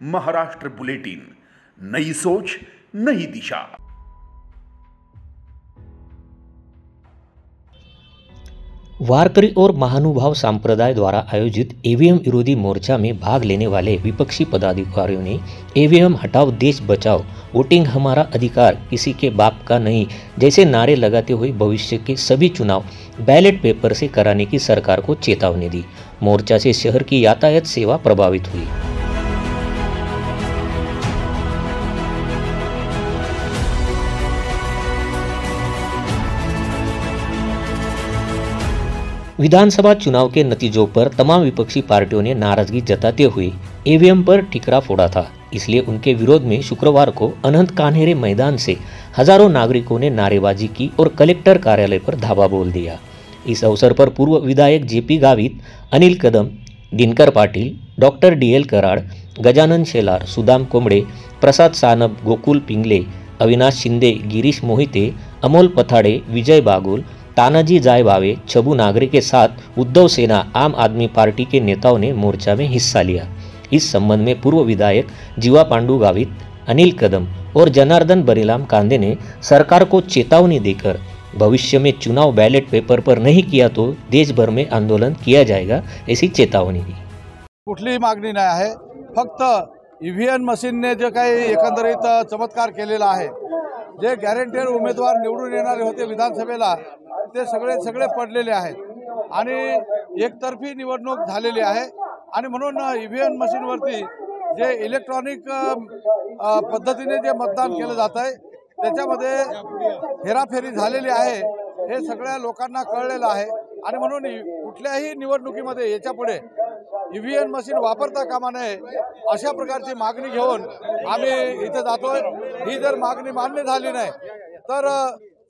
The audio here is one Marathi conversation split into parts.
महाराष्ट्र बुलेटिन, नई सोच नई दिशा। वारकरी और महानुभाव संप्रदाय द्वारा आयोजित ईवीएम विरोधी मोर्चा में भाग लेने वाले विपक्षी पदाधिकारियों ने ईवीएम हटाओ देश बचाओ, वोटिंग हमारा अधिकार, किसी के बाप का नहीं जैसे नारे लगाते हुए भविष्य के सभी चुनाव बैलेट पेपर से कराने की सरकार को चेतावनी दी। मोर्चा से शहर की यातायात सेवा प्रभावित हुई। विधानसभा चुनाव के नतीजों पर तमाम विपक्षी पार्टियों ने नाराजगी जताते हुए ईवीएम पर ठिकरा फोड़ा था। इसलिए उनके विरोध में शुक्रवार को अनंत कान्हेरे मैदान से हजारों नागरिकों ने नारेबाजी की और कलेक्टर कार्यालय पर धावा बोल दिया। इस अवसर पर पूर्व विधायक JP Gavit, Anil Kadam, Dinkar Patil, doctor DL Karad, Gajanan Shelar, Sudam Kombde, Prasad Sanap, Gokul Pingle, Avinash Shinde, Girish Mohite, Amol Pathade, Vijay Bagul, Tanaji Jay Bhave, Chhabu Nagare के साथ उद्धव सेना आम आदमी पार्टी के नेताओं ने मोर्चा में हिस्सा लिया। इस संबंध में पूर्व विधायक जीवा पांडू गावित, अनिल कदम और जनार्दन बरीराम कांदे ने सरकार को चेतावनी देकर भविष्य में चुनाव बैलेट पेपर पर नहीं किया तो देश भर में आंदोलन किया जाएगा ऐसी चेतावनी दी। कुठलीही मागणी नाही आहे, फक्त ईव्हीएम मशीनने जे काही एकंदरीत चमत्कार केलेला आहे, जे गॅरंटेड उमेदवार निवडून येणारे होते विधानसभेला ते सगळे पडलेले आहेत आणि एकतर्फी निवडणूक झालेली आहे आणि म्हणून ईव्हीएम मशीनवरती जे इलेक्ट्रॉनिक पद्धतीने जे मतदान केलं जात आहे त्याच्यामध्ये हेराफेरी झालेली आहे हे सगळ्या लोकांना कळलेलं आहे आणि म्हणून कुठल्याही निवडणुकीमध्ये याच्यापुढे ईव्हीएम मशीन वापरता कामा नये अशा प्रकारची मागणी घेऊन आम्ही इथे जातोय। ही जर मागणी मान्य झाली नाही तर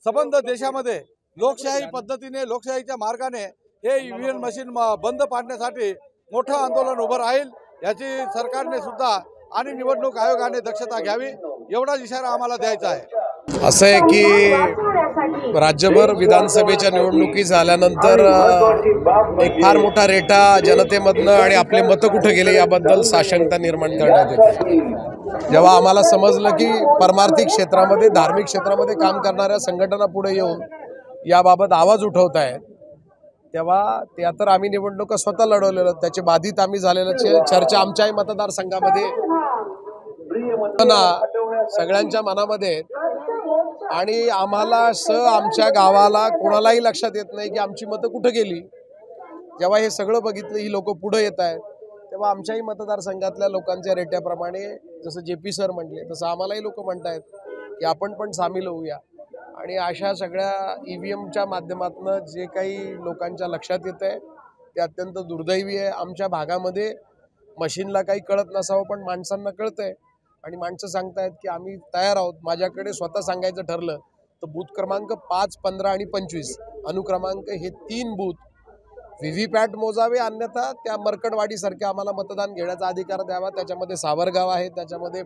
संबंध देशामध्ये लोकशाही पद्धतीने लोकशाहीच्या मार्गाने हे ईव्हीएम मशीन बंद पाडण्यासाठी मोठं आंदोलन उभं राहील याची सरकारने सुद्धा आणि निवडणूक आयोगाने दक्षता घ्यावी एवढा इशारा आम्हाला द्यायचा आहे। असं आहे की राज्यभर विधानसभेच्या निवडणुकी झाल्यानंतर एक फार मोठा रेटा जनतेमधनं आणि आपले मतं कुठे गेले याबद्दल साशंकता निर्माण करण्यात येते। जेव्हा आम्हाला समजलं की परमार्थिक क्षेत्रामध्ये धार्मिक क्षेत्रामध्ये काम करणाऱ्या संघटना पुढे येऊन याबाबत आवाज उठवत आहेत तेव्हा त्या तर आम्ही निवडणुका स्वतः लढवलेलो, त्याचे बाधित आम्ही झालेल्या चर्चा आमच्याही मतदारसंघामध्ये सगळ्यांच्या मनामध्ये आणि आम्हाला आमच्या गावाला कोणालाही लक्षात येत नाही की आमची मतं कुठे गेली। जेव्हा हे सगळं बघितलं, ही लोक पुढे येत आहेत तेव्हा आमच्याही मतदारसंघातल्या लोकांच्या रेट्याप्रमाणे जसं जेपी सर म्हटले तसं आम्हालाही लोक म्हणतायत की आपण पण सामील होऊया आणि अशा सगळ्या ईव्हीएमच्या माध्यमातून जे काही लोकांच्या लक्षात येत आहे ते अत्यंत दुर्दैवी आहे। आमच्या भागामध्ये मशीनला काही कळत नसावं पण माणसांना कळतंय आणि माणसं सांगतायत की आम्ही तयार आहोत। माझ्याकडे स्वतः सांगायचं ठरलं तर बूथ क्रमांक 5, 15 आणि 25 अनुक्रमांक हे 3 बूथ व्हीव्हीपॅट मोजावे, अन्यथा त्या मरकडवाडीसारख्या आम्हाला मतदान घेण्याचा अधिकार द्यावा। त्याच्यामध्ये सावरगाव आहे, त्याच्यामध्ये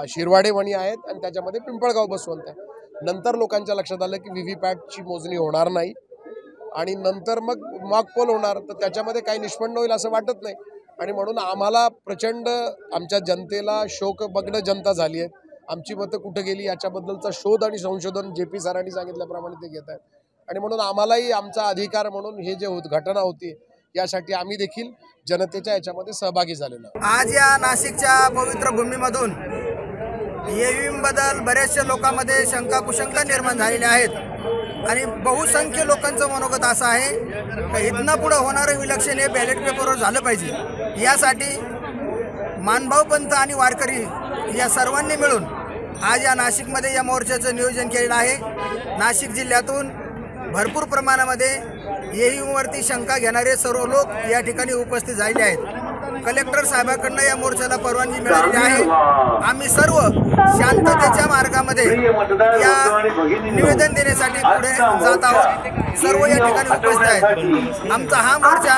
शिरवाडे वणी आहेत आणि त्याच्यामध्ये पिंपळगाव बसवंत आहे। नंतर लोकांच्या लक्षात आलं की व्हीव्हीपॅटची मोजणी होणार नाही आणि नंतर मग मॉक पोल होणार तर त्याच्यामध्ये काही निष्पन्न होईल असं वाटत नाही आणि म्हणून आम्हाला प्रचंड आमच्या जनतेला शोकभग्न जनता झाली आहे। आमची मतं कुठे गेली याच्याबद्दलचा शोध आणि संशोधन जेपी सरांनी सांगितल्याप्रमाणे ते घेत आहेत आणि म्हणून आम्हालाही आमचा अधिकार म्हणून हे जे घटना होती यासाठी आम्ही देखील जनतेच्या याच्यामध्ये सहभागी झालेलो। आज या नाशिकच्या पवित्र भूमीमधून ईव्हीएम बद्दल बऱ्याचशा लोकांमध्ये शंका कुशंका निर्माण झालेल्या आहेत आणि बहुसंख्य लोकांचं मनोगत असं आहे की इथनं पुढे होणारं इलेक्शन हे बॅलेट पेपरवर झालं पाहिजे। यासाठी मानभाव पंथ आणि वारकरी या सर्वांनी मिळून आज या नाशिकमध्ये या मोर्चाचं नियोजन केलेलं आहे। नाशिक जिल्ह्यातून भरपूर प्रमाणामध्ये ईव्हीएमवरती शंका घेणारे सर्व लोक या ठिकाणी उपस्थित झालेले आहेत। कलेक्टर साहेबांकडून या मोर्चाला परवानगी मिळालेली आहे। आम्ही सर्व शांततेच्या मार्गामध्ये या निवेदन देण्यासाठी पुढे जात आहोत। सर्व या ठिकाणी उपस्थित आहेत। आमचा हा मोर्चा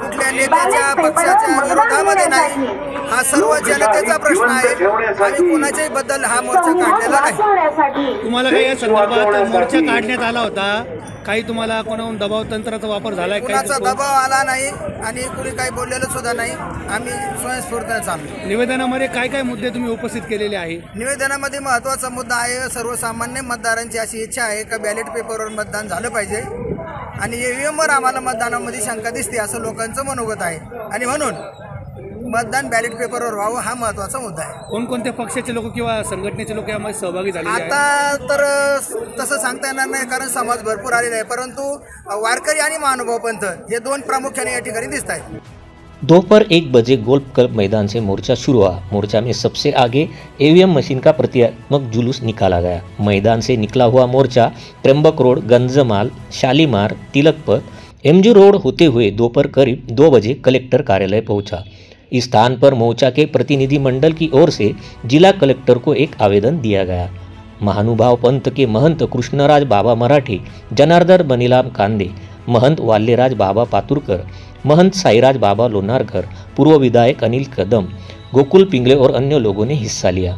कुठल्या नेत्याच्या पक्षाच्या विरोधामध्ये नाही, हा सर्व जनतेचा प्रश्न आहे आणि कुणाच्याही बद्दल हा मोर्चा काढलेला नाही। तुम्हाला काही या संदर्भात मोर्चा काढण्यात आला होता, काही तुम्हाला कोणाहून दबाव तंत्राचा वापर झालाय? कुणाचा दबाव आला नाही आणि कुणी काही बोललेलं सुद्धा नाही। नाही, आम्ही स्वयंस्फूर्तीने चाललो. निवेदनामध्ये काय काय मुद्दे तुम्ही उपस्थित केलेले आहे? निवेदनामध्ये महत्त्वाचा मुद्दा आहे, सर्वसामान्य मतदारांची अशी इच्छा आहे का बॅलेट पेपरवर मतदान झालं पाहिजे आणि ईव्हीएमवर आम्हाला मतदानामध्ये शंका दिसते असं लोकांचं मनोगत आहे आणि म्हणून मतदान बॅलेट पेपरवर व्हावं हा महत्त्वाचा मुद्दा आहे. कोणकोणत्या पक्षाचे लोक किंवा संघटनेचे लोक यामध्ये सहभागी झाले आहेत? आता तर तसं सांगता येणार नाही कारण समाज भरपूर आलेला आहे, परंतु वारकरी आणि महानुभाव पंथ हे दोन प्रामुख्याने या ठिकाणी दिसत आहेत. दोपहर 1 बजे गोल्फ क्लब मैदान से मोर्चा शुरू हुआ। मोर्चा में सबसे आगे ईवीएम मशीन का प्रतीकात्मक जुलूस निकाला गया। मैदान से निकला हुआ मोर्चा त्र्यंबक रोड, गंजमाल, शालीमार, तिलक पथ, एमजी रोड होते हुए दोपहर करीब 2 बजे कलेक्टर कार्यालय पहुंचा। इस स्थान पर मोर्चा के प्रतिनिधि मंडल की ओर से जिला कलेक्टर को एक आवेदन दिया गया। महानुभाव पंथ के महंत कृष्णराज बाबा मराठे, जनार्दन बनीराम कांदे, महंत वाल्यराज बाबा पातुरकर, महंत साईराज बाबा लोनारकर, पूर्व विधायक अनिल कदम, गोकुल पिंगले और अन्य लोगों ने हिस्सा लिया।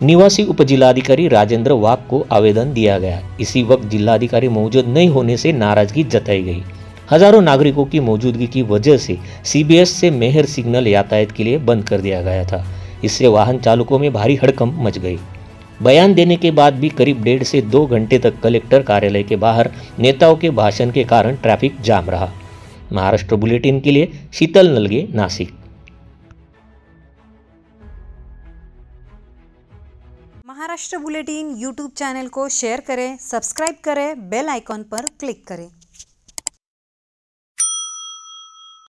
निवासी उपजिलाधिकारी राजेंद्र वाघ को आवेदन दिया गया। इसी वक्त जिलाधिकारी मौजूद नहीं होने से नाराजगी जताई गई। हजारों नागरिकों की मौजूदगी की वजह से सीबीएस से मेहर सिग्नल यातायात के लिए बंद कर दिया गया था। इससे वाहन चालकों में भारी हड़कंप मच गई। बयान देने के बाद भी करीब 1.5 से 2 घंटे तक कलेक्टर कार्यालय के बाहर नेताओं के भाषण के कारण ट्रैफिक जाम रहा। महाराष्ट्र बुलेटिन के लिए Sheetal Nalge, Nashik. Maharashtra bulletin YouTube channel को शेयर करें, सब्सक्राइब करें, बेल आइकॉन पर क्लिक करें।